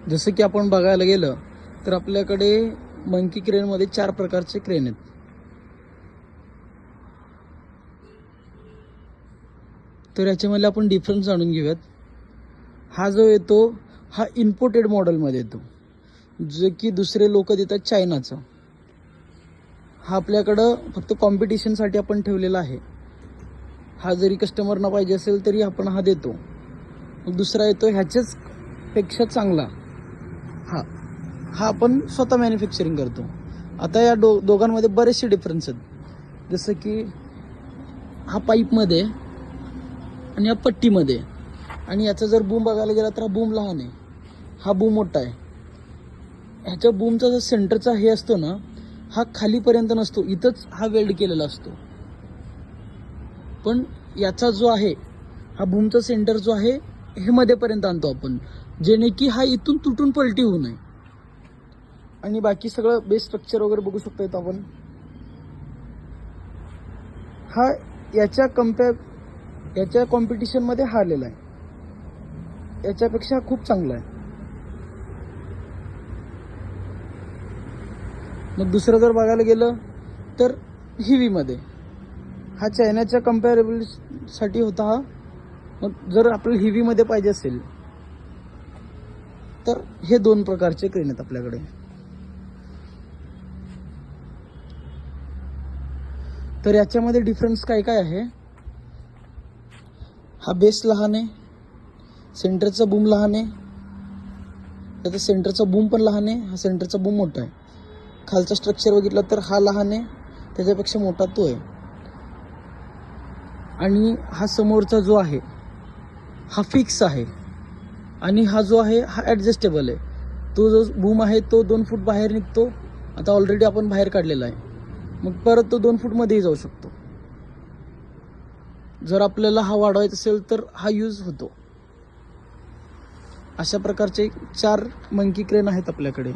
जसं की आपण बघायला गेलं तर आपल्याकडे मंकी क्रेनमध्ये 4 प्रकारचे क्रेन आहेत. तर याच्यामध्ये आपण डिफरन्स जाणून घेऊयात. हा जो येतो हा इम्पोर्टेड मॉडेलमध्ये येतो, जे की दुसरे लोक देतात चायनाचं. हा आपल्याकडं फक्त कॉम्पिटिशनसाठी आपण ठेवलेला आहे. हा जरी कस्टमरना पाहिजे असेल तरी आपण हा देतो. मग दुसरा येतो ह्याच्याच पेक्षा चांगला, हा हा आपण स्वतः मॅन्युफॅक्चरिंग करतो. आता या दोघांमध्ये बरेचसे डिफरन्स आहेत. जसं की हा पाईपमध्ये आणि या पट्टीमध्ये, आणि याचा जर बूम बघायला गेला तर हा बूम लहान आहे, हा बूम मोठा आहे. ह्याच्या बूमचा जो सेंटरचा हे असतो ना, हा खालीपर्यंत नसतो, इथंच हा वेल्ड केलेला असतो. पण याचा जो आहे हा बूमचा सेंटर जो आहे हे मध्येपर्यंत आणतो आपण, जेणे की हा इथून तुटून पलटी होऊ नये. आणि बाकी सगळं बेस स्ट्रक्चर वगैरे बघू शकतो आपण. हा याच्या कॉम्पिटिशनमध्ये हा आलेला आहे, याच्यापेक्षा खूप चांगला आहे. मग दुसरं जर बघायला गेलं तर हिवीमध्ये, हा चायनाच्या कम्पॅरेबलसाठी होता हा. मग जर आपल्याला हिवीमध्ये पाहिजे असेल तर हे 2 प्रकारचे क्रेन आहेत आपल्याकडे. तर याच्यामध्ये डिफरन्स काय काय आहे. हा बेस लहान आहे, सेंटरचा बूम लहान आहे, त्याचा सेंटरचा बूम पण लहान आहे, हा सेंटरचा बूम मोठा आहे. खालचा स्ट्रक्चर बघितला तर हा लहान आहे, त्याच्यापेक्षा मोठा तो आहे. आणि हा समोरचा जो आहे हा फिक्स आहे, आणि हा जो आहे हा ॲडजस्टेबल आहे. तो जो बूम आहे तो 2 फूट बाहेर निघतो, आता ऑलरेडी आपण बाहेर काढलेला आहे. मग परत तो 2 फूटमध्येही जाऊ शकतो. जर आपल्याला हा वाढवायचा असेल तर हा यूज होतो. अशा प्रकारचे 4 मंकी क्रेन आहेत आपल्याकडे.